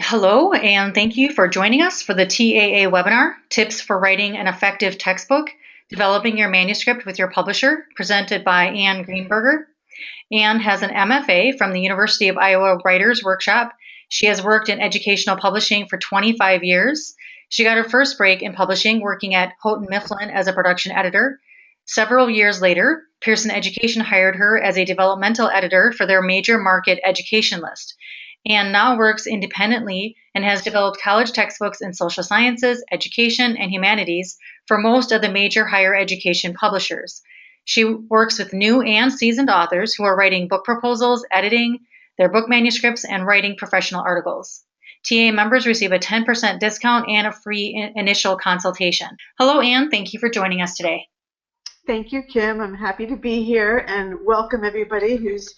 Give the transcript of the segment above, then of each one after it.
Hello, and thank you for joining us for the TAA webinar, Tips for Writing an Effective Textbook, Developing Your Manuscript with Your Publisher, presented by Anne Greenberger. Anne has an MFA from the University of Iowa Writers Workshop. She has worked in educational publishing for 25 years. She got her first break in publishing working at Houghton Mifflin as a production editor. Several years later, Pearson Education hired her as a developmental editor for their major market education list. Anne now works independently and has developed college textbooks in social sciences, education, and humanities for most of the major higher education publishers. She works with new and seasoned authors who are writing book proposals, editing their book manuscripts, and writing professional articles. TA members receive a 10% discount and a free initial consultation. Hello, Anne. Thank you for joining us today. Thank you, Kim. I'm happy to be here and welcome everybody who's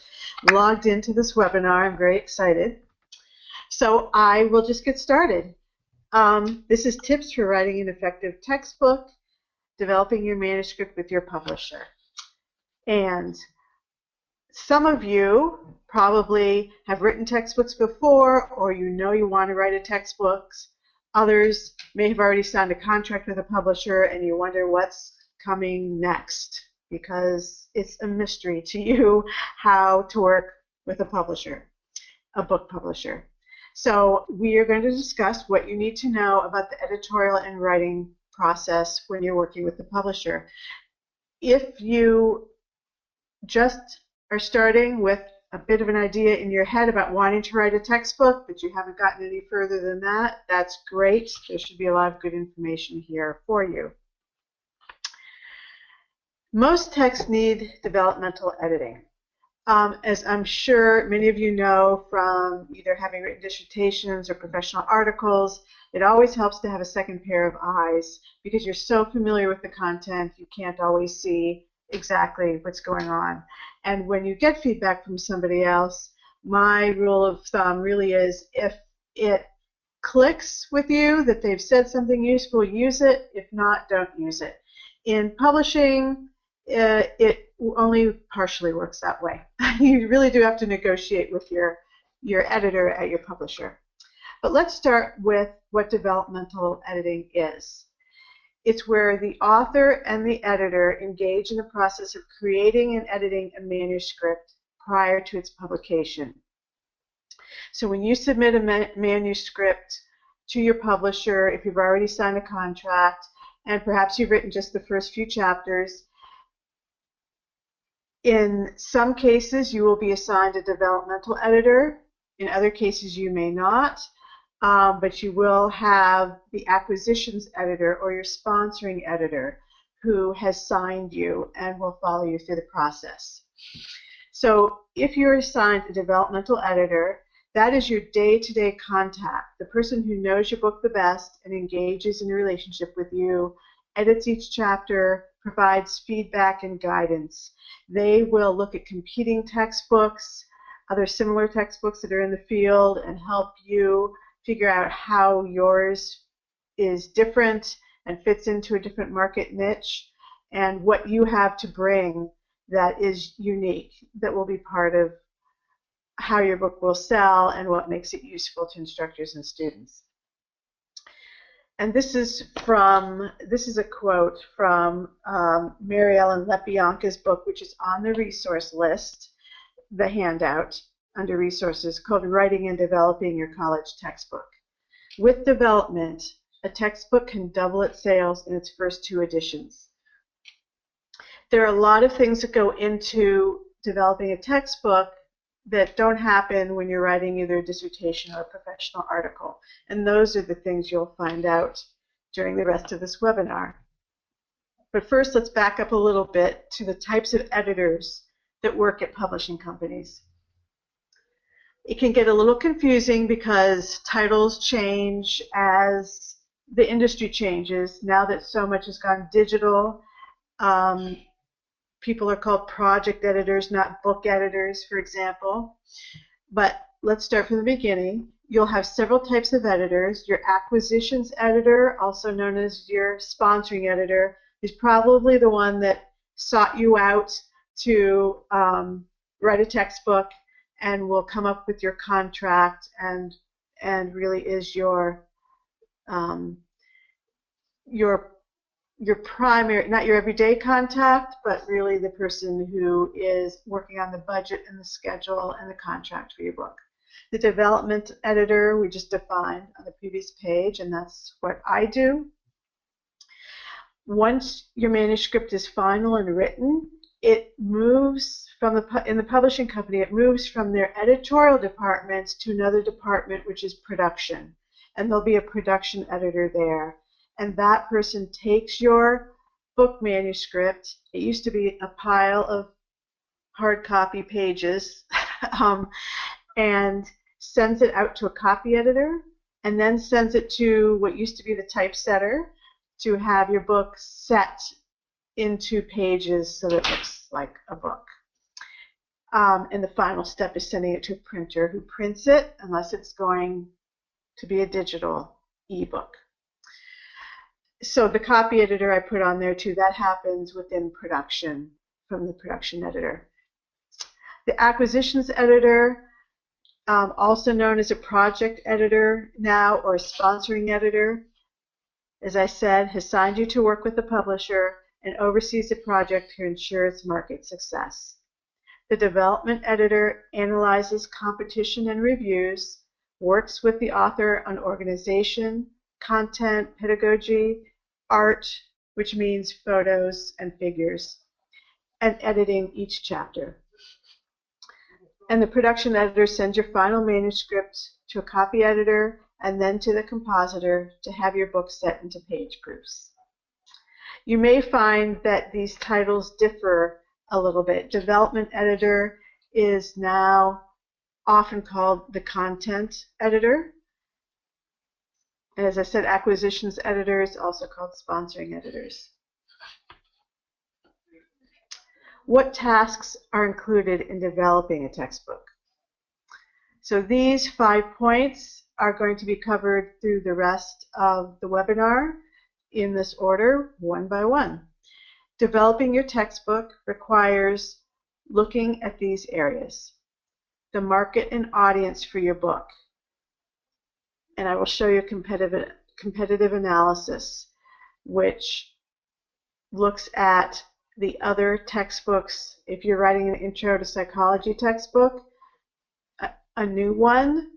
logged into this webinar. I'm very excited. So I will just get started. This is tips for writing an effective textbook, developing your manuscript with your publisher. And some of you probably have written textbooks before, or you know you want to write a textbook. Others may have already signed a contract with a publisher and you wonder what's coming next, because it's a mystery to you how to work with a publisher, a book publisher. So we are going to discuss what you need to know about the editorial and writing process when you're working with the publisher. If you just are starting with a bit of an idea in your head about wanting to write a textbook, but you haven't gotten any further than that, that's great. There should be a lot of good information here for you. Most texts need developmental editing. As I'm sure many of you know from either having written dissertations or professional articles, it always helps to have a second pair of eyes because you're so familiar with the content, you can't always see exactly what's going on. And when you get feedback from somebody else, my rule of thumb really is if it clicks with you that they've said something useful, use it. If not, don't use it. In publishing, it only partially works that way. You really do have to negotiate with your editor at your publisher. But let's start with what developmental editing is. It's where the author and the editor engage in the process of creating and editing a manuscript prior to its publication. So when you submit a manuscript to your publisher, if you've already signed a contract, and perhaps you've written just the first few chapters, in some cases, you will be assigned a developmental editor. In other cases, you may not, but you will have the acquisitions editor or your sponsoring editor who has signed you and will follow you through the process. So if you're assigned a developmental editor, that is your day-to-day contact, the person who knows your book the best and engages in a relationship with you, edits each chapter, provides feedback and guidance. They will look at competing textbooks, other similar textbooks that are in the field, and help you figure out how yours is different and fits into a different market niche, and what you have to bring that is unique, that will be part of how your book will sell and what makes it useful to instructors and students. And this is a quote from Mary Ellen Lepianka's book, which is on the resource list, the handout under resources, called Writing and Developing Your College Textbook. With development, a textbook can double its sales in its first 2 editions. There are a lot of things that go into developing a textbook that don't happen when you're writing either a dissertation or a professional article. And those are the things you'll find out during the rest of this webinar. But first, let's back up a little bit to the types of editors that work at publishing companies. It can get a little confusing because titles change as the industry changes. Now that so much has gone digital, people are called project editors, not book editors, for example. But let's start from the beginning. You'll have several types of editors. Your acquisitions editor, also known as your sponsoring editor, is probably the one that sought you out to write a textbook and will come up with your contract and and really is your primary, not your everyday contact, but really the person who is working on the budget and the schedule and the contract for your book. The development editor we just defined on the previous page, and that's what I do. Once your manuscript is final and written, it moves from in the publishing company, it moves from their editorial department to another department, which is production. And there'll be a production editor there. And that person takes your book manuscript. It used to be a pile of hard copy pages and sends it out to a copy editor, and then sends it to what used to be the typesetter to have your book set into pages so that it looks like a book. And the final step is sending it to a printer who prints it, unless it's going to be a digital ebook. So the copy editor I put on there too, that happens within production from the production editor. The acquisitions editor, also known as a project editor now, or a sponsoring editor, as I said, has signed you to work with the publisher and oversees the project to ensure its market success. The development editor analyzes competition and reviews, works with the author on organization, content, pedagogy, art, which means photos and figures, and editing each chapter. And the production editor sends your final manuscript to a copy editor and then to the compositor to have your book set into page proofs. You may find that these titles differ a little bit. Development editor is now often called the content editor. And as I said, acquisitions editor is also called sponsoring editors. What tasks are included in developing a textbook? So these 5 points are going to be covered through the rest of the webinar in this order, one by one. Developing your textbook requires looking at these areas: the market and audience for your book. And I will show you competitive analysis, which looks at the other textbooks. If you're writing an intro to psychology textbook, a new one,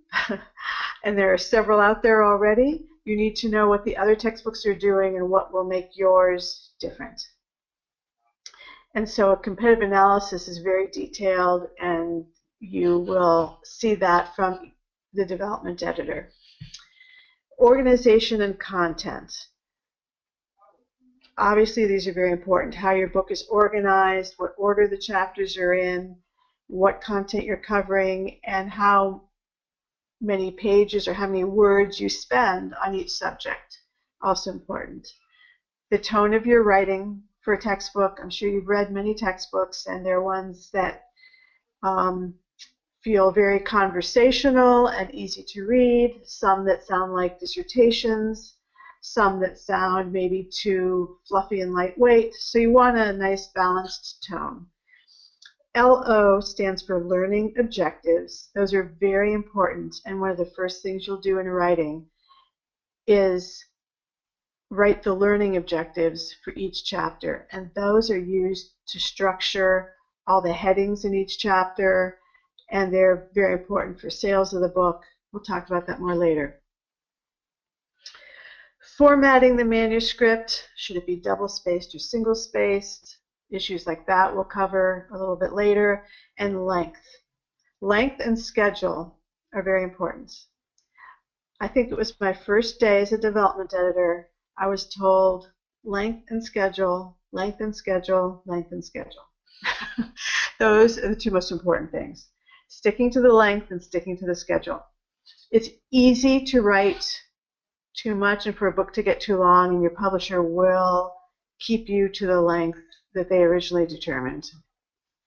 and there are several out there already, you need to know what the other textbooks are doing and what will make yours different. And so a competitive analysis is very detailed, and you will see that from the development editor. Organization and content. Obviously, these are very important. How your book is organized, what order the chapters are in, what content you're covering, and how many pages or how many words you spend on each subject. Also important. The tone of your writing for a textbook. I'm sure you've read many textbooks, and there are ones that feel very conversational and easy to read, some that sound like dissertations, some that sound maybe too fluffy and lightweight. So you want a nice balanced tone. LO stands for learning objectives. Those are very important, and one of the first things you'll do in writing is write the learning objectives for each chapter, and those are used to structure all the headings in each chapter, and they're very important for sales of the book. We'll talk about that more later. Formatting the manuscript, should it be double-spaced or single-spaced? Issues like that we'll cover a little bit later. And length. Length and schedule are very important. I think it was my first day as a development editor, I was told length and schedule, length and schedule, length and schedule. Those are the two most important things. Sticking to the length and sticking to the schedule. It's easy to write too much and for a book to get too long, and your publisher will keep you to the length that they originally determined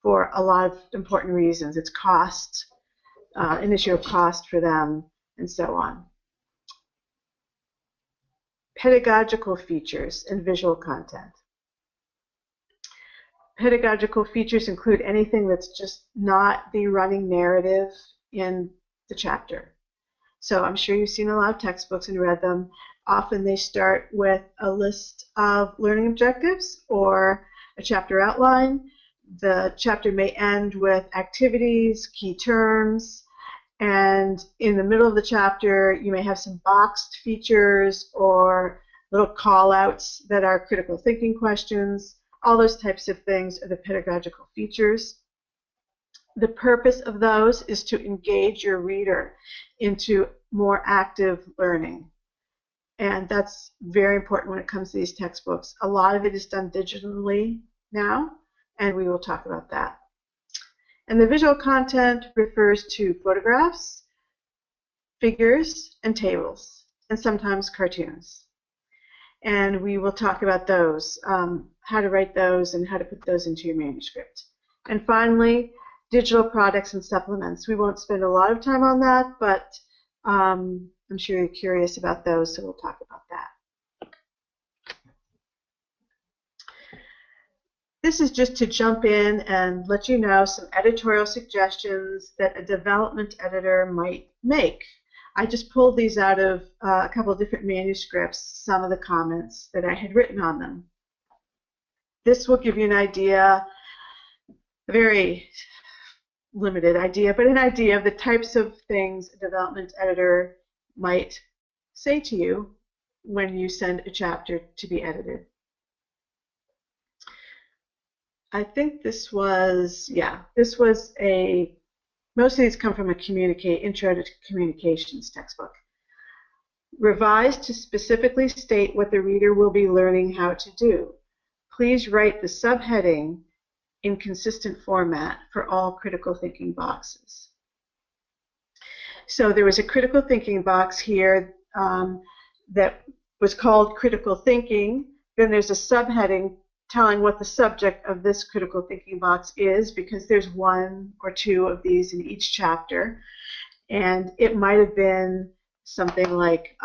for a lot of important reasons. It's cost, an issue of cost for them, and so on. Pedagogical features and visual content. Pedagogical features include anything that's just not the running narrative in the chapter. So I'm sure you've seen a lot of textbooks and read them. Often they start with a list of learning objectives or a chapter outline. The chapter may end with activities, key terms, and in the middle of the chapter you may have some boxed features or little call-outs that are critical thinking questions. All those types of things are the pedagogical features. The purpose of those is to engage your reader into more active learning. And that's very important when it comes to these textbooks. A lot of it is done digitally now, and we will talk about that. And the visual content refers to photographs, figures, and tables, and sometimes cartoons. And we will talk about those, how to write those and how to put those into your manuscript. And finally, digital products and supplements. We won't spend a lot of time on that, but I'm sure you're curious about those, so we'll talk about that. This is just to jump in and let you know some editorial suggestions that a development editor might make. I just pulled these out of a couple of different manuscripts, some of the comments that I had written on them. This will give you an idea, a very limited idea, but an idea of the types of things a development editor might say to you when you send a chapter to be edited. I think this was, most of these come from a Intro to Communications textbook. Revised to specifically state what the reader will be learning how to do. Please write the subheading in consistent format for all critical thinking boxes. So there was a critical thinking box here that was called critical thinking. Then there's a subheading telling what the subject of this critical thinking box is, because there's one or two of these in each chapter. And it might have been something like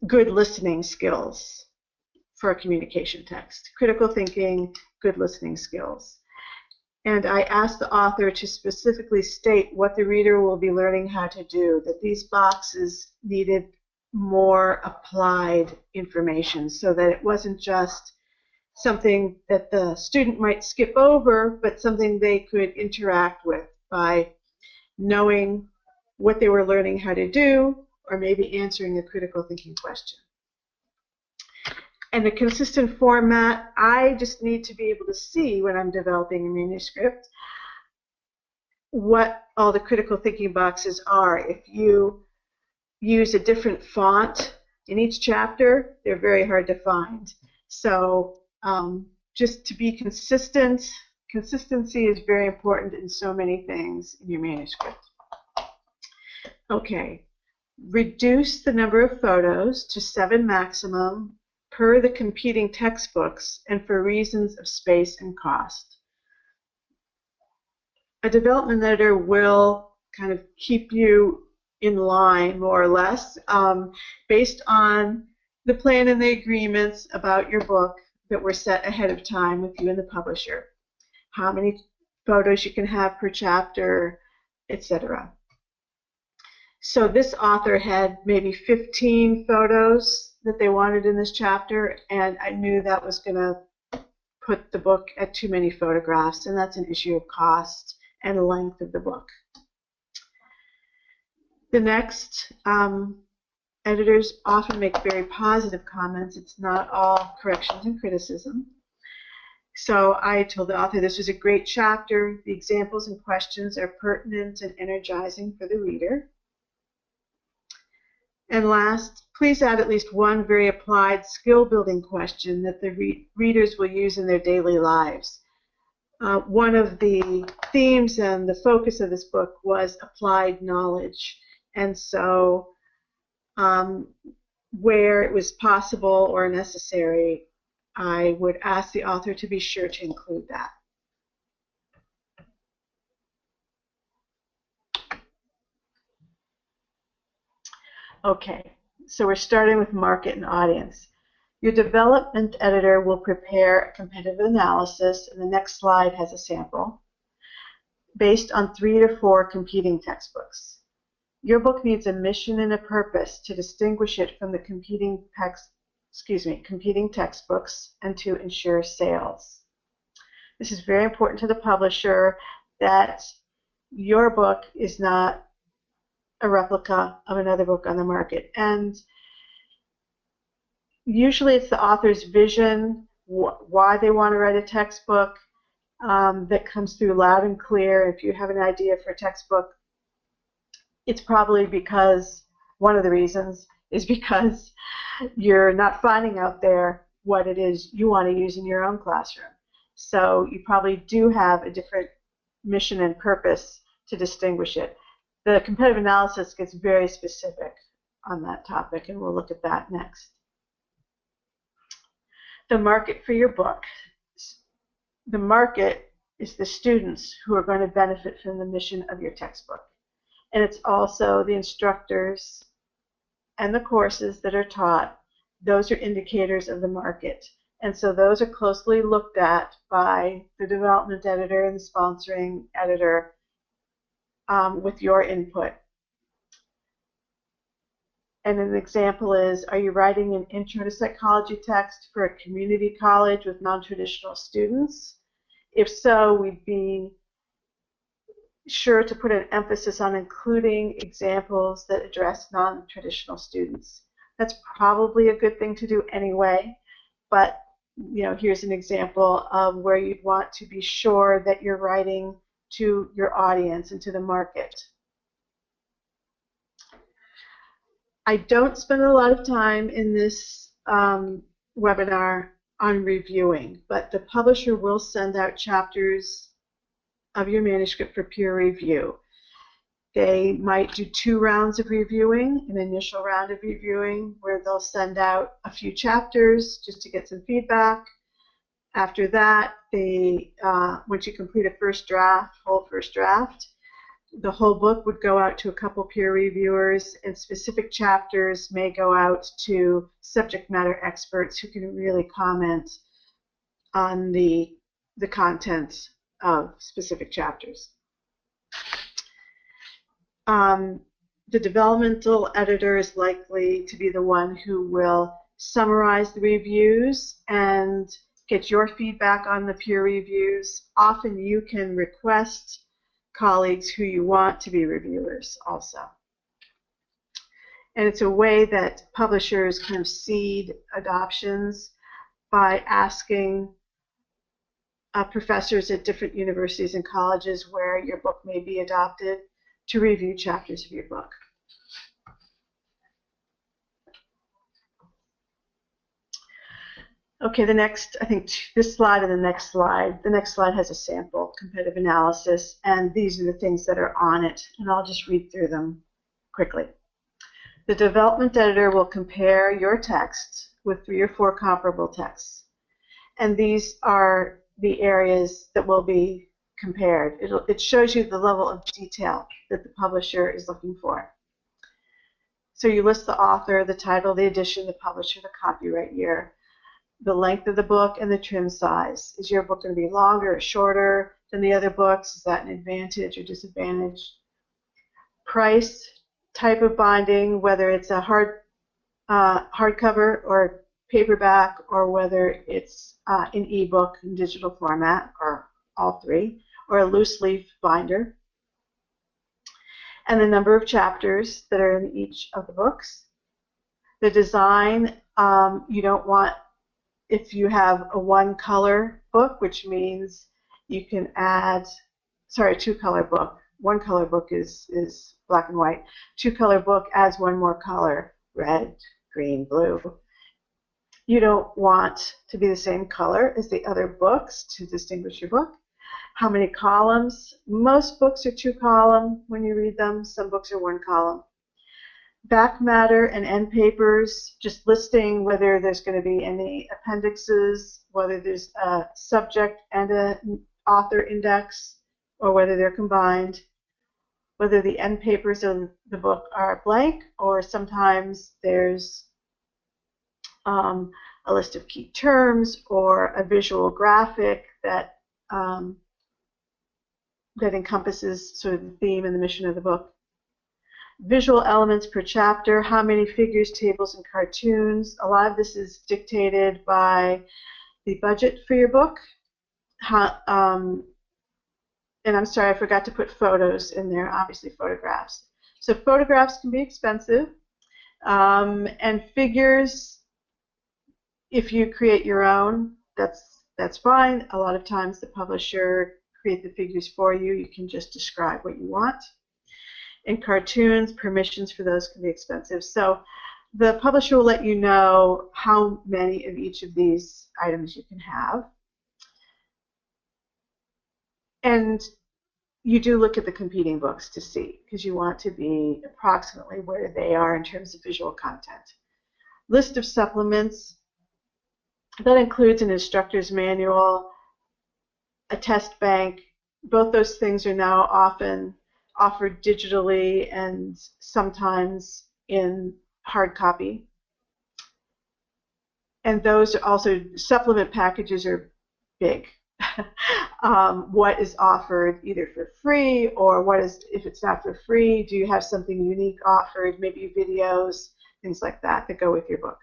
good listening skills for a communication text. Critical thinking, good listening skills. And I asked the author to specifically state what the reader will be learning how to do, that these boxes needed more applied information so that it wasn't just something that the student might skip over, but something they could interact with by knowing what they were learning how to do, or maybe answering a critical thinking question. And the consistent format, I just need to be able to see when I'm developing a manuscript what all the critical thinking boxes are. If you use a different font in each chapter, they're very hard to find. So just to be consistent, consistency is very important in so many things in your manuscript. Okay, reduce the number of photos to 7 maximum per the competing textbooks and for reasons of space and cost. A development editor will kind of keep you in line, more or less, based on the plan and the agreements about your book that were set ahead of time with you and the publisher. How many photos you can have per chapter, etc. So this author had maybe 15 photos that they wanted in this chapter, and I knew that was going to put the book at too many photographs, and that's an issue of cost and length of the book. The next, editors often make very positive comments. It's not all corrections and criticism. So I told the author this was a great chapter. The examples and questions are pertinent and energizing for the reader. And last, please add at least one very applied skill-building question that the readers will use in their daily lives. One of the themes and the focus of this book was applied knowledge. And so where it was possible or necessary, I would ask the author to be sure to include that. Okay, so we're starting with market and audience. Your development editor will prepare a competitive analysis, and the next slide has a sample. based on 3 to 4 competing textbooks. Your book needs a mission and a purpose to distinguish it from the competing textbooks and to ensure sales. This is very important to the publisher, that your book is not a replica of another book on the market. And usually it's the author's vision, why they want to write a textbook, that comes through loud and clear. If you have an idea for a textbook, it's probably because, one of the reasons is because you're not finding out there what it is you want to use in your own classroom. So you probably do have a different mission and purpose to distinguish it. The competitive analysis gets very specific on that topic, and we'll look at that next. The market for your book. The market is the students who are going to benefit from the mission of your textbook. And it's also the instructors and the courses that are taught. Those are indicators of the market. And so those are closely looked at by the development editor and the sponsoring editor with your input. And an example is, are you writing an intro to psychology text for a community college with non-traditional students? If so, we'd be sure to put an emphasis on including examples that address non-traditional students. That's probably a good thing to do anyway, but here's an example of where you'd want to be sure that you're writing to your audience and to the market. I don't spend a lot of time in this webinar on reviewing, but the publisher will send out chapters of your manuscript for peer review. They might do 2 rounds of reviewing, an initial round of reviewing where they'll send out a few chapters just to get some feedback. After that, once you complete a whole first draft, the whole book would go out to a couple peer reviewers, and specific chapters may go out to subject matter experts who can really comment on the content of specific chapters. The developmental editor is likely to be the one who will summarize the reviews and get your feedback on the peer reviews. Often you can request colleagues who you want to be reviewers also. And it's a way that publishers kind of seed adoptions by asking professors at different universities and colleges where your book may be adopted to review chapters of your book. Okay, I think this slide and the next slide has a sample competitive analysis, and these are the things that are on it, and I'll just read through them quickly. The development editor will compare your text with 3 or 4 comparable texts, and these are the areas that will be compared. It shows you the level of detail that the publisher is looking for. So you list the author, the title, the edition, the publisher, the copyright year, the length of the book, and the trim size. Is your book going to be longer or shorter than the other books? Is that an advantage or disadvantage? Price, type of binding, whether it's a hardcover or paperback, or whether it's an ebook in digital format, or all 3, or a loose leaf binder. And the number of chapters that are in each of the books. The design, you don't want, if you have a 1-color book, which means you can add, sorry, a 2-color book. 1-color book is black and white. 2-color book adds 1 more color, red, green, blue. You don't want to be the same color as the other books to distinguish your book. How many columns? Most books are 2-column when you read them. Some books are 1 column. Back matter and end papers, just listing whether there's going to be any appendixes, whether there's a subject and an author index, or whether they're combined, whether the end papers of the book are blank, or sometimes there's a list of key terms or a visual graphic that that encompasses sort of the theme and the mission of the book. Visual elements per chapter, how many figures, tables, and cartoons. A lot of this is dictated by the budget for your book. And I'm sorry, I forgot to put photos in there, obviously photographs. So photographs can be expensive. And figures, if you create your own, that's fine. A lot of times the publisher create the figures for you. You can just describe what you want. And cartoons, permissions for those can be expensive. So the publisher will let you know how many of each of these items you can have. And you do look at the competing books to see, because you want to be approximately where they are in terms of visual content. List of supplements. That includes an instructor's manual, a test bank. Both those things are now often offered digitally and sometimes in hard copy. And those are also, supplement packages are big. What is offered either for free, or what is, if it's not for free, do you have something unique offered, maybe videos, things like that that go with your book.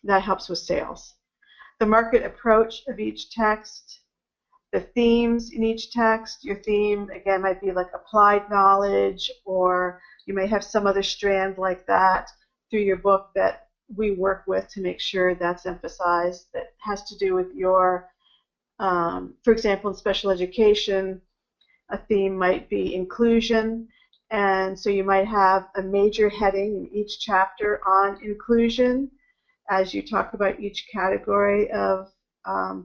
That helps with sales. The market approach of each text, the themes in each text. Your theme, again, might be like applied knowledge, or you may have some other strand like that through your book that we work with to make sure that's emphasized, that has to do with your, for example, in special education, a theme might be inclusion, and so you might have a major heading in each chapter on inclusion as you talk about each category of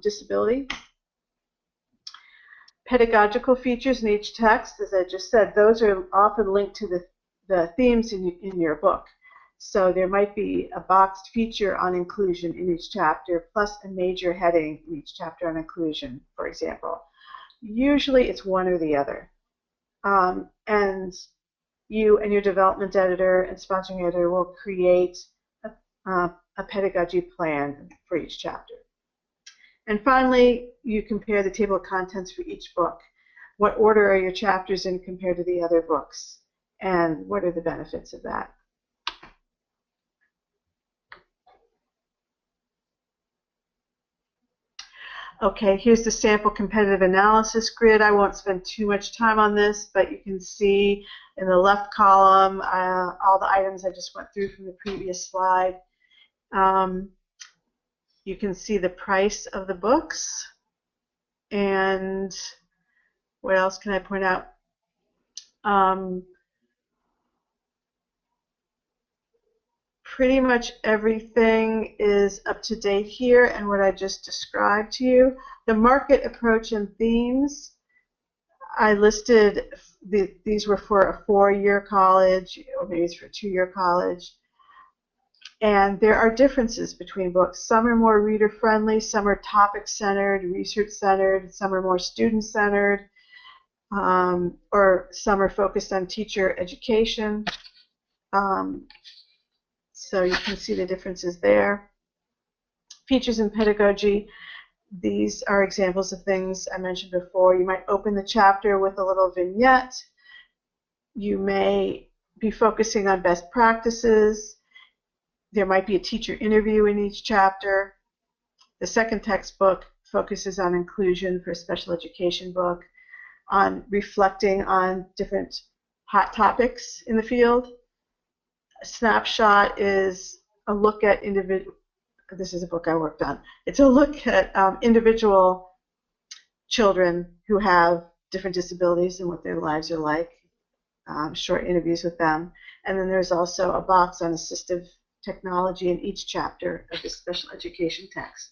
disability. Pedagogical features in each text, as I just said, those are often linked to the themes in your book. So there might be a boxed feature on inclusion in each chapter, plus a major heading in each chapter on inclusion, for example. Usually it's one or the other. And you and your development editor and sponsoring editor will create a pedagogy plan for each chapter. And finally, you compare the table of contents for each book. What order are your chapters in compared to the other books? And what are the benefits of that? Okay, here's the sample competitive analysis grid. I won't spend too much time on this, but you can see in the left column all the items I just went through from the previous slide. You can see the price of the books. And what else can I point out? Pretty much everything is up to date here, and what I just described to you. The market approach and themes, I listed, these were for a 4-year college, or maybe it's for a 2-year college. And there are differences between books. Some are more reader-friendly, some are topic-centered, research-centered, some are more student-centered, or some are focused on teacher education. So you can see the differences there. Features in pedagogy. These are examples of things I mentioned before. You might open the chapter with a little vignette. You may be focusing on best practices. There might be a teacher interview in each chapter. The second textbook focuses on inclusion for a special education book, on reflecting on different hot topics in the field. A snapshot is a look at individual, this is a book I worked on. It's a look at individual children who have different disabilities and what their lives are like, short interviews with them. And then there's also a box on assistive technology in each chapter of the special education text.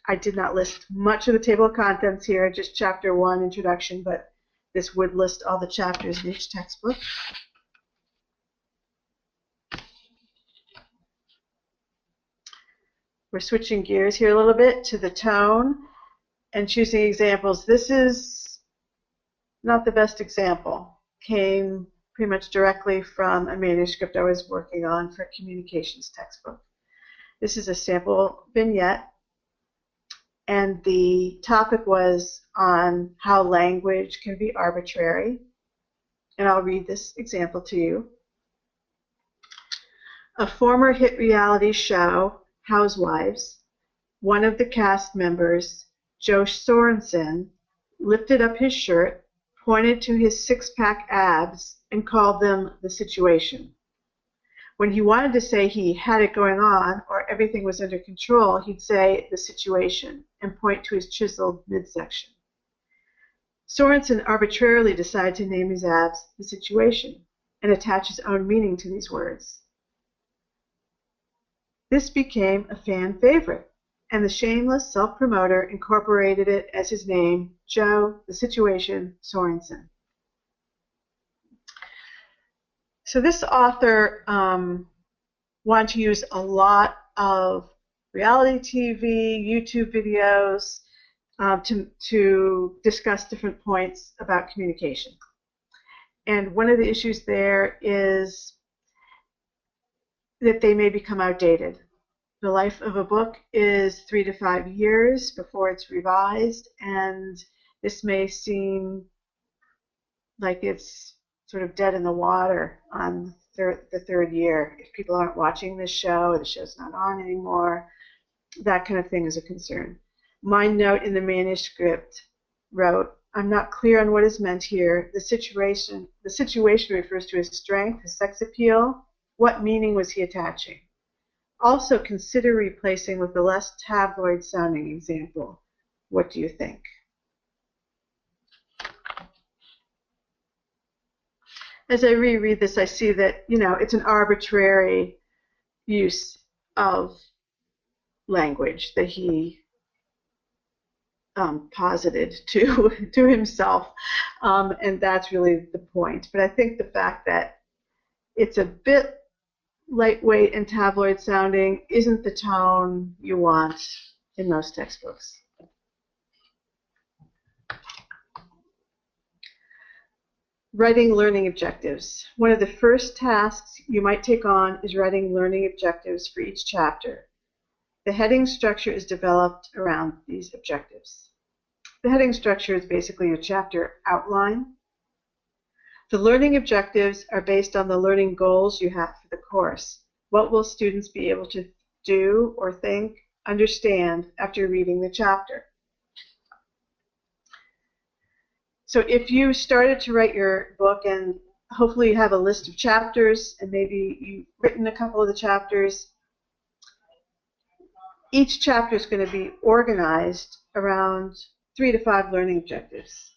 I did not list much of the table of contents here, just chapter 1, introduction, but this would list all the chapters in each textbook. We're switching gears here a little bit to the tone and choosing examples. This is not the best example. Came pretty much directly from a manuscript I was working on for a communications textbook. This is a sample vignette, and the topic was on how language can be arbitrary. And I'll read this example to you. A former hit reality show, Housewives, one of the cast members, Joe Sorensen, lifted up his shirt, pointed to his six-pack abs, and called them the situation. When he wanted to say he had it going on or everything was under control, he'd say the situation and point to his chiseled midsection. Sorensen arbitrarily decided to name his abs the situation and attach his own meaning to these words. This became a fan favorite, and the shameless self-promoter incorporated it as his name, Joe the Situation Sorensen. So this author wanted to use a lot of reality TV, YouTube videos to discuss different points about communication. And one of the issues there is that they may become outdated. The life of a book is 3 to 5 years before it's revised, and this may seem like it's sort of dead in the water on the third year. If people aren't watching this show, or the show's not on anymore, that kind of thing is a concern. My note in the manuscript wrote, I'm not clear on what is meant here. The situation refers to his strength, his sex appeal. What meaning was he attaching? Also consider replacing with a less tabloid sounding example. What do you think? As I reread this, I see that, it's an arbitrary use of language that he posited to himself, and that's really the point. But I think the fact that it's a bit lightweight and tabloid sounding isn't the tone you want in most textbooks. Writing learning objectives. One of the first tasks you might take on is writing learning objectives for each chapter. The heading structure is developed around these objectives. The heading structure is basically a chapter outline. The learning objectives are based on the learning goals you have for the course. What will students be able to do or think, understand after reading the chapter? So if you started to write your book and hopefully you have a list of chapters and maybe you've written a couple of the chapters, each chapter is going to be organized around 3 to 5 learning objectives.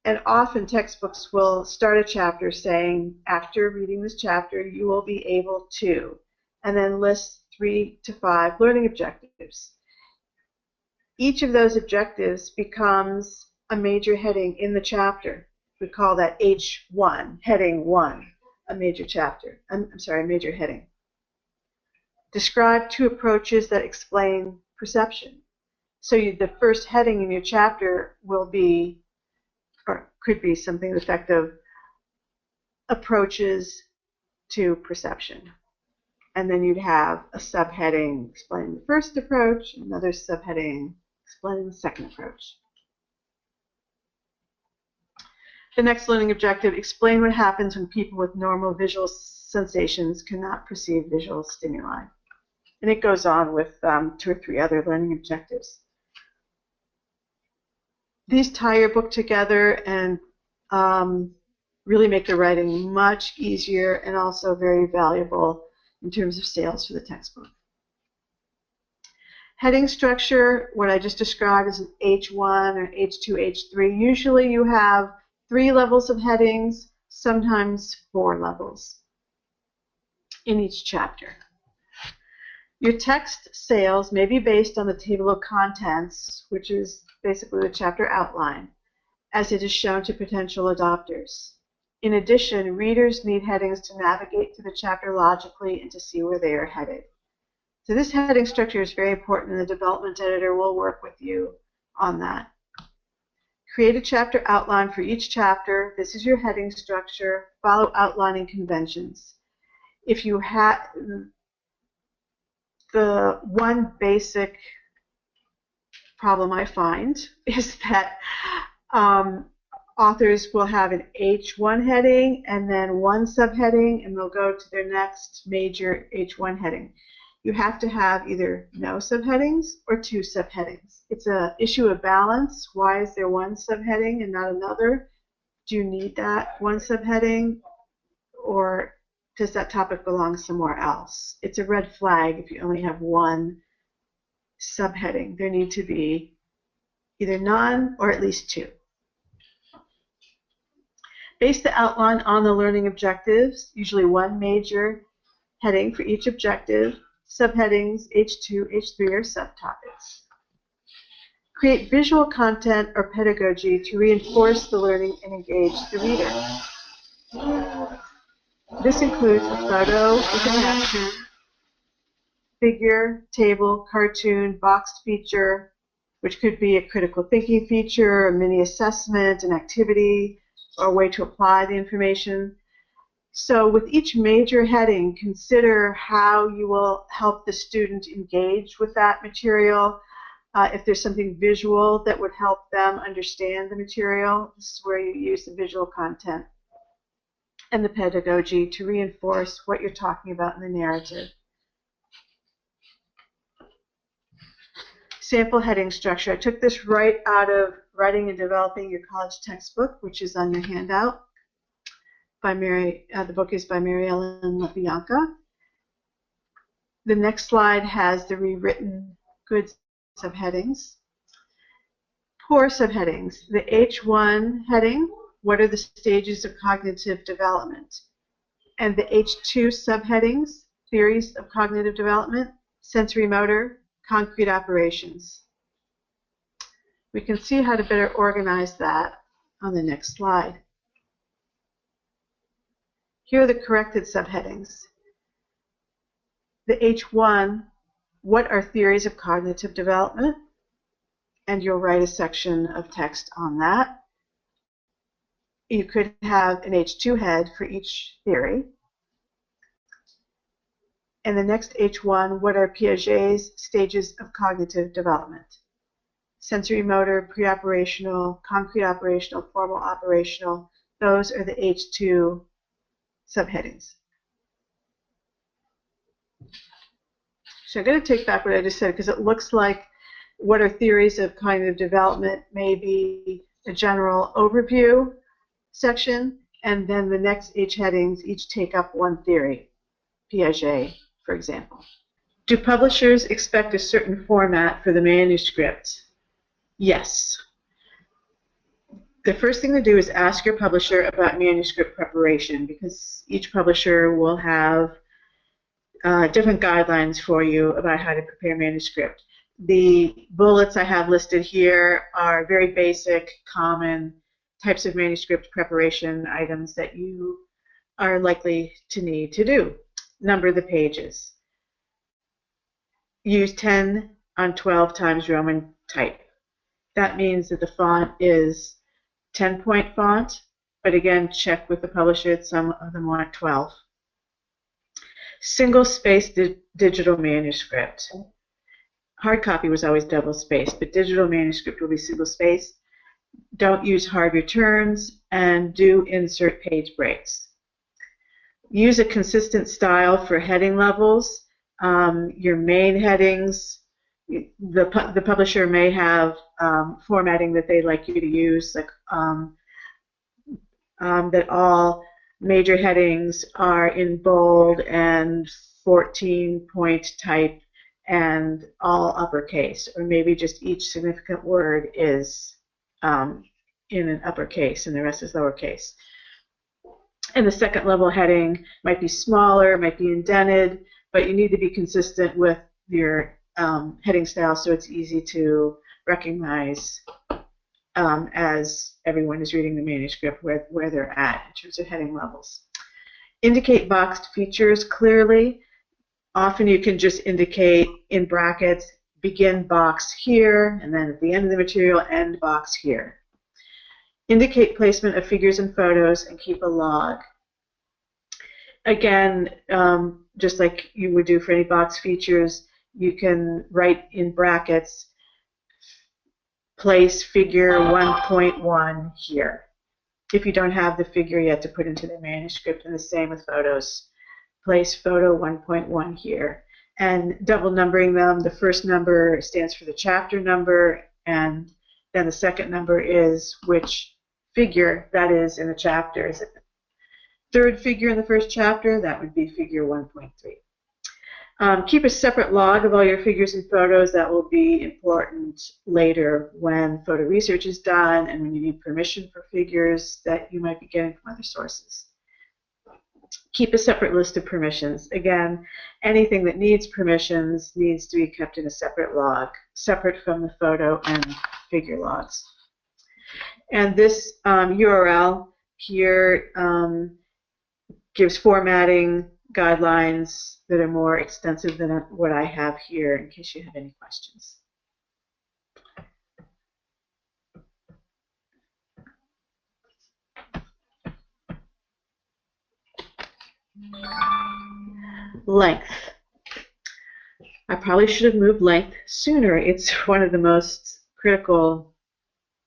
And often textbooks will start a chapter saying, after reading this chapter, you will be able to, and then list 3 to 5 learning objectives. Each of those objectives becomes a major heading in the chapter. We call that H1, heading 1, a major chapter. A major heading. Describe 2 approaches that explain perception. So the first heading in your chapter will be, or could be something to the effect of approaches to perception. And then you'd have a subheading explaining the first approach, another subheading explaining the second approach. The next learning objective, explain what happens when people with normal visual sensations cannot perceive visual stimuli. And it goes on with 2 or 3 other learning objectives. These tie your book together and really make the writing much easier and also very valuable in terms of sales for the textbook. Heading structure, what I just described as an H1 or H2, H3. Usually you have 3 levels of headings, sometimes 4 levels in each chapter. Your text sales may be based on the table of contents, which is basically the chapter outline, as it is shown to potential adopters. In addition, readers need headings to navigate through the chapter logically and to see where they are headed. So this heading structure is very important, and the development editor will work with you on that. Create a chapter outline for each chapter. This is your heading structure. Follow outlining conventions. If you have the one basic problem I find is that authors will have an H1 heading and then one subheading, and they'll go to their next major H1 heading. You have to have either no subheadings or two subheadings. It's an issue of balance. Why is there one subheading and not another? Do you need that one subheading, or does that topic belong somewhere else? It's a red flag if you only have one subheading. There need to be either none or at least two. Base the outline on the learning objectives, usually one major heading for each objective, subheadings, H2, H3, or subtopics. Create visual content or pedagogy to reinforce the learning and engage the reader. This includes a photo with an action, figure, table, cartoon, boxed feature, which could be a critical thinking feature, a mini assessment, an activity, or a way to apply the information. So with each major heading, consider how you will help the student engage with that material. If there's something visual that would help them understand the material, this is where you use the visual content and the pedagogy to reinforce what you're talking about in the narrative. Sample heading structure. I took this right out of Writing and Developing Your College Textbook, which is on your handout. The book is by Mary Ellen LaBianca. The next slide has the rewritten good subheadings. Poor subheadings. The H1 heading, what are the stages of cognitive development? And the H2 subheadings, theories of cognitive development, sensory motor, concrete operations. We can see how to better organize that on the next slide. Here are the corrected subheadings. The H1, what are theories of cognitive development? And you'll write a section of text on that. You could have an H2 head for each theory. And the next H1, what are Piaget's stages of cognitive development? Sensory motor, pre-operational, concrete operational, formal operational. Those are the H2 subheadings. So I'm going to take back what I just said because it looks like what are theories of cognitive development may be a general overview section, and then the next H headings each take up one theory, Piaget, for example. Do publishers expect a certain format for the manuscript? Yes. The first thing to do is ask your publisher about manuscript preparation, because each publisher will have different guidelines for you about how to prepare manuscript. The bullets I have listed here are very basic, common types of manuscript preparation items that you are likely to need to do. Number the pages. Use 10 on 12 times Roman type. That means that the font is 10-point font, but again, check with the publisher. Some of them want 12. Single-spaced digital manuscript. Hard copy was always double-spaced, but digital manuscript will be single-spaced. Don't use hard returns, and do insert page breaks. Use a consistent style for heading levels. Your main headings, the publisher may have formatting that they'd like you to use, like that all major headings are in bold and 14-point type and all uppercase, or maybe just each significant word is in an uppercase and the rest is lowercase. And the second level heading might be smaller, might be indented, but you need to be consistent with your heading style so it's easy to recognize as everyone is reading the manuscript where they're at in terms of heading levels. Indicate boxed features clearly. Often you can just indicate in brackets, begin box here, and then at the end of the material, end box here. Indicate placement of figures and photos and keep a log. Again, just like you would do for any box features, you can write in brackets place figure 1.1 here. If you don't have the figure yet to put into the manuscript, and the same with photos. Place photo 1.1 here. And double numbering them, the first number stands for the chapter number, and then the second number is which figure that is in the chapter. Is it the third figure in the first chapter? That would be figure 1.3. Keep a separate log of all your figures and photos. That will be important later when photo research is done and when you need permission for figures that you might be getting from other sources. Keep a separate list of permissions. Again, anything that needs permissions needs to be kept in a separate log, separate from the photo and figure logs. And this URL here gives formatting guidelines that are more extensive than what I have here in case you have any questions. Length. I probably should have moved length sooner. It's one of the most critical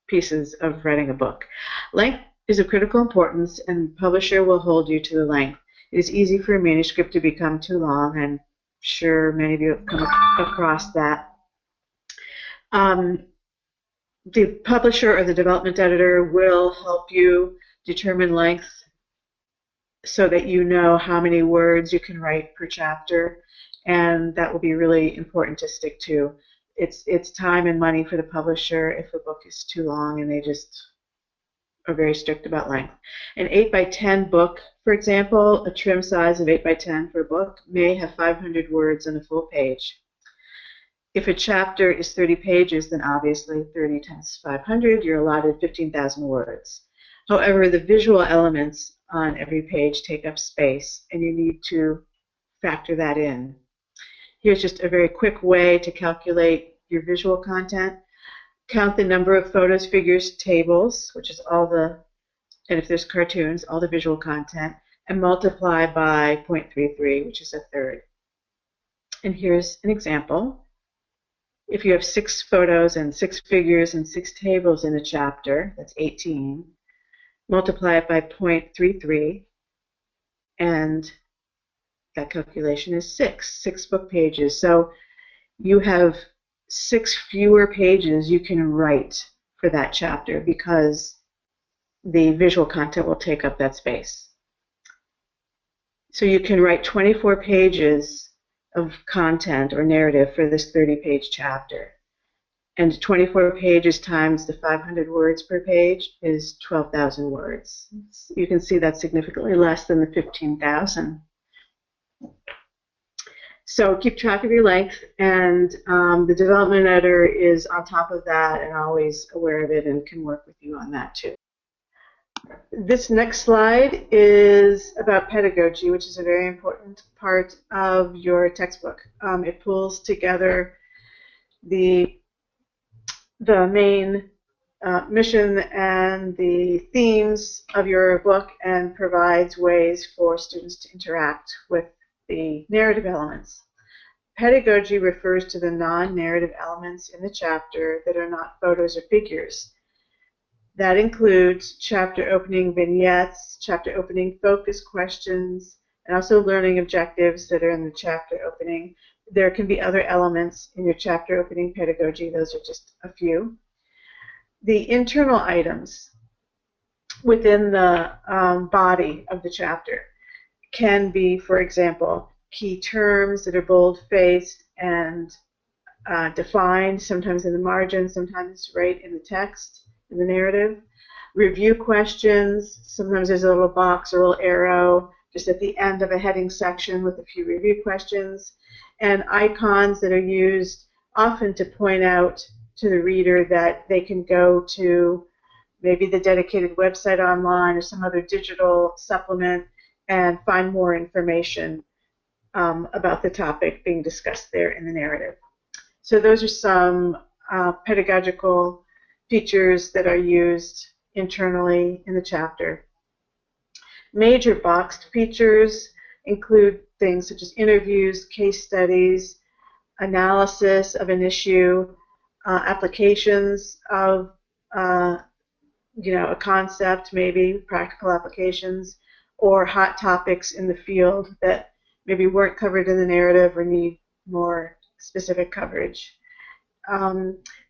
pieces of writing a book. Length is of critical importance, and the publisher will hold you to the length. It is easy for a manuscript to become too long, and I'm sure many of you have come across that. The publisher or the development editor will help you determine length so that you know how many words you can write per chapter, and that will be really important to stick to. It's time and money for the publisher if a book is too long, and they just are very strict about length. An 8x10 book, for example, a trim size of 8x10 for a book may have 500 words on a full page. If a chapter is 30 pages, then obviously 30 times 500, you're allotted 15,000 words. However, the visual elements on every page take up space, and you need to factor that in. Here's just a very quick way to calculate your visual content. Count the number of photos, figures, tables, which is all the, and if there's cartoons, all the visual content, and multiply by 0.33, which is a third. And here's an example. If you have 6 photos and 6 figures and 6 tables in a chapter, that's 18. Multiply it by 0.33, and that calculation is 6 book pages. So you have 6 fewer pages you can write for that chapter because the visual content will take up that space. So you can write 24 pages of content or narrative for this 30-page chapter. And 24 pages times the 500 words per page is 12,000 words. You can see that's significantly less than the 15,000. So keep track of your length, and the development editor is on top of that and always aware of it and can work with you on that too. This next slide is about pedagogy, which is a very important part of your textbook. It pulls together the main mission and the themes of your book and provides ways for students to interact with the narrative elements. Pedagogy refers to the non-narrative elements in the chapter that are not photos or figures. That includes chapter opening vignettes, chapter opening focus questions, and also learning objectives that are in the chapter opening. There can be other elements in your chapter opening pedagogy. Those are just a few. The internal items within the body of the chapter can be, for example, key terms that are bold-faced and defined, sometimes in the margin, sometimes right in the text, in the narrative. Review questions, sometimes there's a little box or a little arrow just at the end of a heading section with a few review questions, and icons that are used often to point out to the reader that they can go to maybe the dedicated website online or some other digital supplement and find more information about the topic being discussed there in the narrative. So those are some pedagogical features that are used internally in the chapter. Major boxed features include things such as interviews, case studies, analysis of an issue, applications of a concept, maybe practical applications, or hot topics in the field that maybe weren't covered in the narrative or need more specific coverage.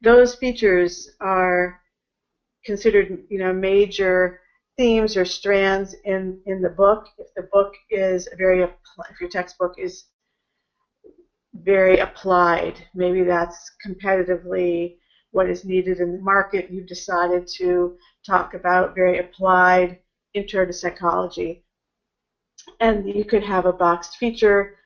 Those features are considered, major themes or strands in the book. If the book is if your textbook is very applied, maybe that's competitively what is needed in the market. You've decided to talk about very applied intro to psychology, and you could have a boxed feature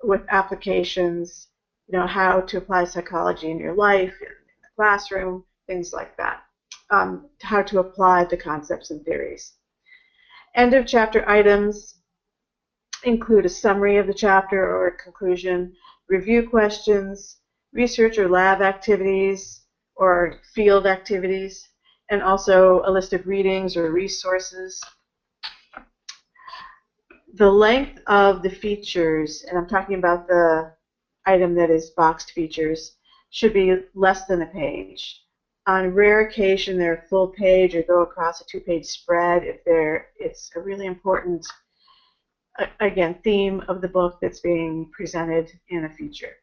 with applications, how to apply psychology in your life, in the classroom, things like that, how to apply the concepts and theories. End of chapter items include a summary of the chapter or a conclusion, review questions, research or lab activities or field activities, and also a list of readings or resources. The length of the features, and I'm talking about the item that is boxed features, should be less than a page. On rare occasion, they're a full page or go across a 2-page spread if it's a really important, again, theme of the book that's being presented in a feature.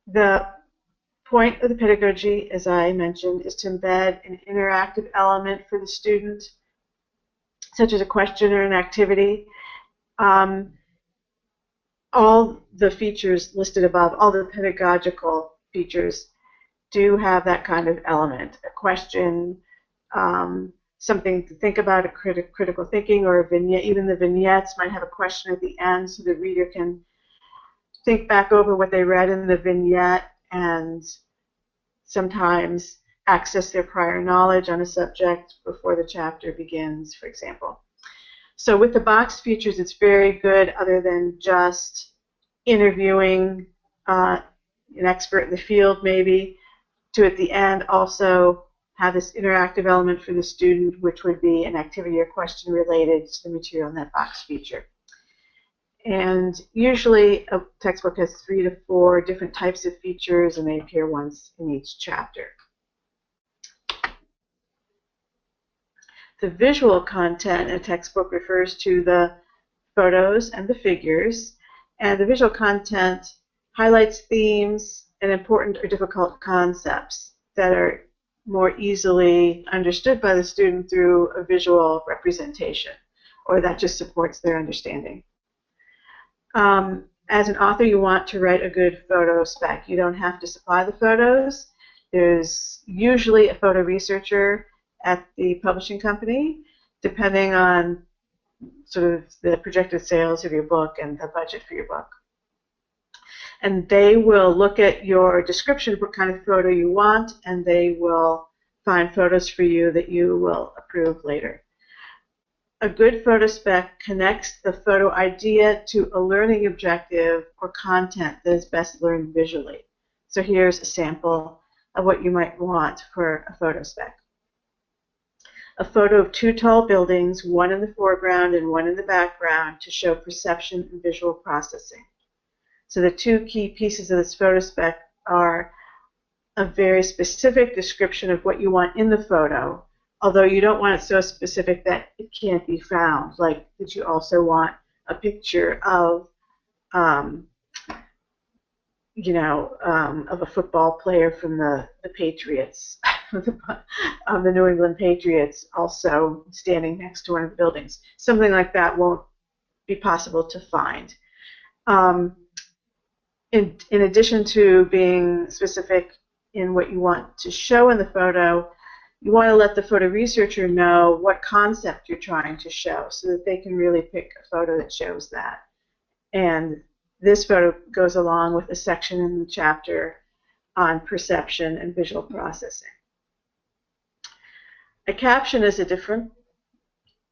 The point of the pedagogy, as I mentioned, is to embed an interactive element for the student, such as a question or an activity. All the features listed above, all the pedagogical features, do have that kind of element, a question, something to think about, a critical thinking, or a vignette. Even the vignettes might have a question at the end so the reader can think back over what they read in the vignette and sometimes access their prior knowledge on a subject before the chapter begins, for example. So with the boxed features, it's very good, other than just interviewing an expert in the field, maybe, to at the end also have this interactive element for the student, which would be an activity or question related to the material in that box feature. And usually a textbook has 3 to 4 different types of features, and they appear once in each chapter. The visual content in a textbook refers to the photos and the figures, and the visual content highlights themes and important or difficult concepts that are more easily understood by the student through a visual representation, or that just supports their understanding. As an author, you want to write a good photo spec. You don't have to supply the photos. There's usually a photo researcher at the publishing company, depending on sort of the projected sales of your book and the budget for your book. And they will look at your description of what kind of photo you want, and they will find photos for you that you will approve later. A good photo spec connects the photo idea to a learning objective or content that is best learned visually. So here's a sample of what you might want for a photo spec. A photo of 2 tall buildings, one in the foreground and one in the background, to show perception and visual processing. So the 2 key pieces of this photo spec are a very specific description of what you want in the photo, although you don't want it so specific that it can't be found, like that you also want a picture of, of a football player from the Patriots, the New England Patriots, also standing next to one of the buildings. Something like that won't be possible to find. In addition to being specific in what you want to show in the photo, you want to let the photo researcher know what concept you're trying to show so that they can really pick a photo that shows that. And this photo goes along with a section in the chapter on perception and visual processing. A caption is a different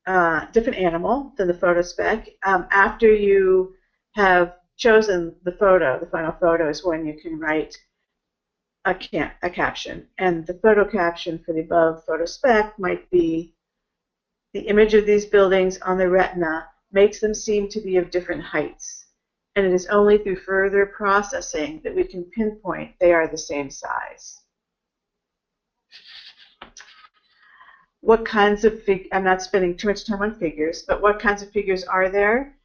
animal than the photo spec. After you have chosen the photo, the final photo is when you can write a caption. And the photo caption for the above photo spec might be: the image of these buildings on the retina makes them seem to be of different heights. and it is only through further processing that we can pinpoint they are the same size. What kinds of I'm not spending too much time on figures, but what kinds of figures are there?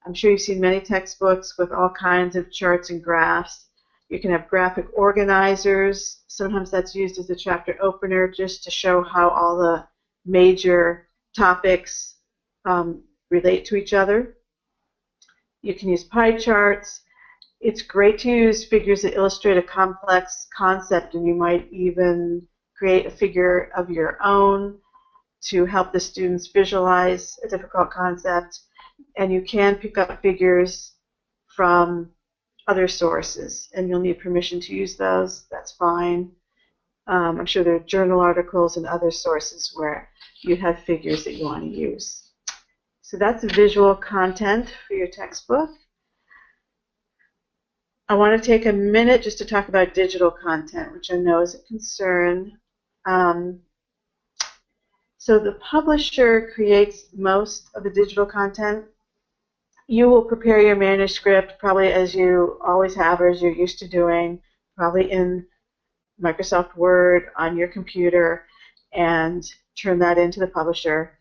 I'm sure you've seen many textbooks with all kinds of charts and graphs. You can have graphic organizers. Sometimes that's used as a chapter opener just to show how all the major topics relate to each other. You can use pie charts. It's great to use figures that illustrate a complex concept, and you might even create a figure of your own to help the students visualize a difficult concept. And you can pick up figures from other sources, and you'll need permission to use those. That's fine. I'm sure there are journal articles and other sources where you have figures that you want to use. So that's visual content for your textbook. I want to take a minute just to talk about digital content, which I know is a concern. So the publisher creates most of the digital content. You will prepare your manuscript probably as you always have or as you're used to doing, probably in Microsoft Word on your computer, and turn that into the publisher.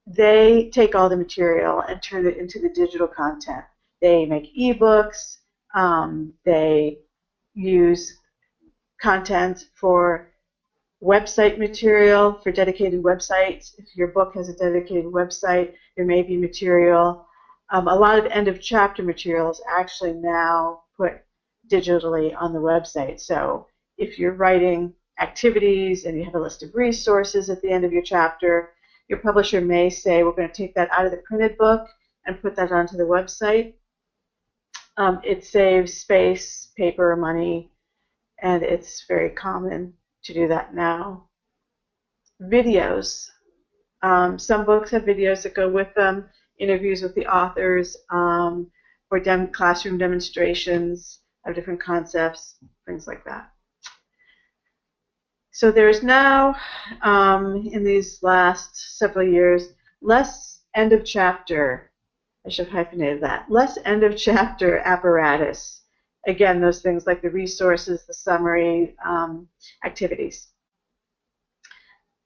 They take all the material and turn it into the digital content. They make ebooks. They use content for website material, for dedicated websites. If your book has a dedicated website, there may be material. A lot of end of chapter material is actually now put digitally on the website. So if you're writing activities and you have a list of resources at the end of your chapter, your publisher may say, we're going to take that out of the printed book and put that onto the website. It saves space, paper, money, and it's very common to do that now. Videos. Some books have videos that go with them, interviews with the authors, or classroom demonstrations of different concepts, things like that. So there's now, in these last several years, less end of chapter, I should have hyphenated that, less end of chapter apparatus. Again, those things like the resources, the summary, activities,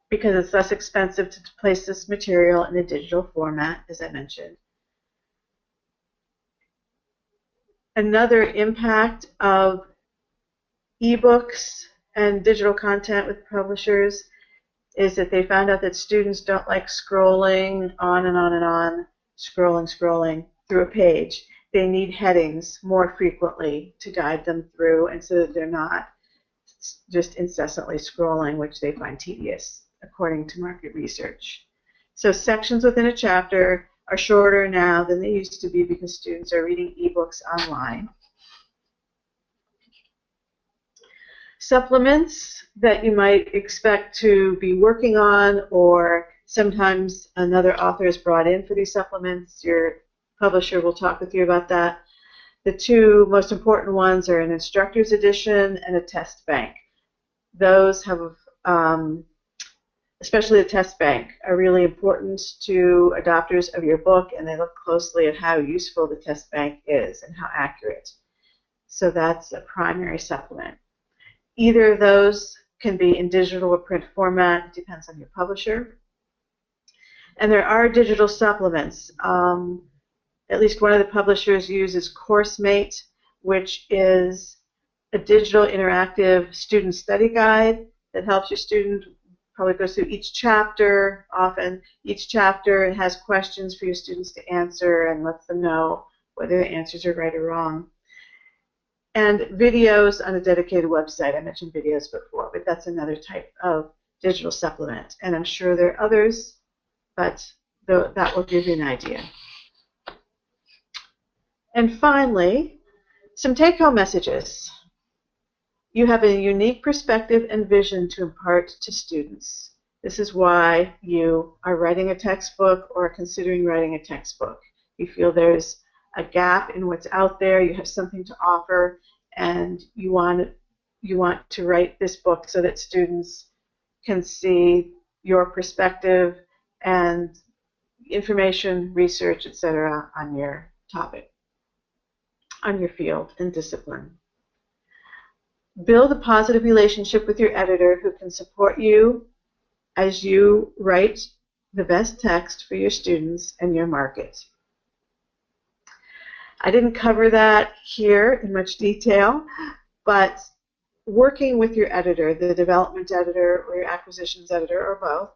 because it's less expensive to place this material in a digital format, as I mentioned. Another impact of ebooks and digital content with publishers is that they found out that students don't like scrolling on and on and on, scrolling through a page. They need headings more frequently to guide them through, and so that they're not just incessantly scrolling, which they find tedious, according to market research. So sections within a chapter are shorter now than they used to be because students are reading ebooks online. Supplements that you might expect to be working on, or sometimes another author is brought in for these supplements. Your publisher will talk with you about that. The two most important ones are an instructor's edition and a test bank. Those have, especially the test bank, are really important to adopters of your book, and they look closely at how useful the test bank is and how accurate. So that's a primary supplement. Either of those can be in digital or print format. It depends on your publisher. And there are digital supplements. At least one of the publishers uses CourseMate, which is a digital interactive student study guide that helps your student, probably goes through each chapter, often each chapter, and has questions for your students to answer and lets them know whether the answers are right or wrong. And videos on a dedicated website. I mentioned videos before, but that's another type of digital supplement. And I'm sure there are others, but that will give you an idea. And finally, some take-home messages. You have a unique perspective and vision to impart to students. This is why you are writing a textbook or considering writing a textbook. You feel there's a gap in what's out there, you have something to offer, and you want to write this book so that students can see your perspective and information, research, etc. on your topic. on your field and discipline. Build a positive relationship with your editor who can support you as you write the best text for your students and your market. I didn't cover that here in much detail, but working with your editor, the development editor or your acquisitions editor or both,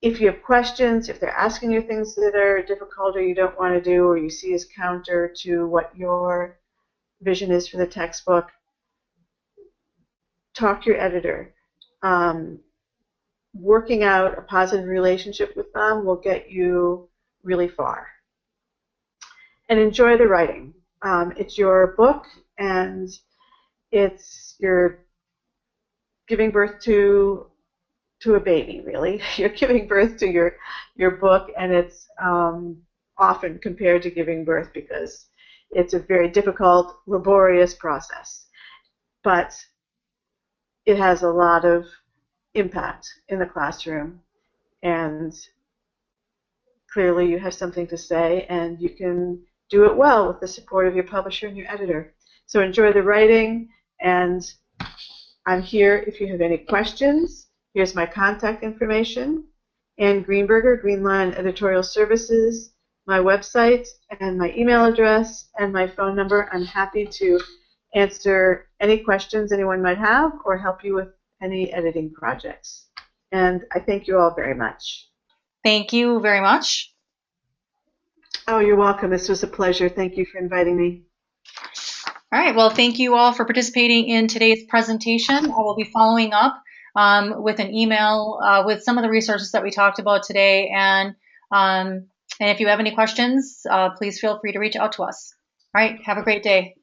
if you have questions, if they're asking you things that are difficult or you don't want to do or you see as counter to what your vision is for the textbook, talk to your editor. Working out a positive relationship with them will get you really far. And enjoy the writing. It's your book, and you're giving birth to a baby, really. You're giving birth to your book, and it's often compared to giving birth because it's a very difficult, laborious process. But it has a lot of impact in the classroom, and clearly you have something to say, and you can do it well with the support of your publisher and your editor. So enjoy the writing, and I'm here if you have any questions. Here's my contact information. Ann Greenberger, Greenline Editorial Services, my website, and my email address, and my phone number. I'm happy to answer any questions anyone might have or help you with any editing projects. And I thank you all very much. Thank you very much. Oh, you're welcome. This was a pleasure. Thank you for inviting me. All right. Well, thank you all for participating in today's presentation. I will be following up with an email with some of the resources that we talked about today. And if you have any questions, please feel free to reach out to us. All right. Have a great day.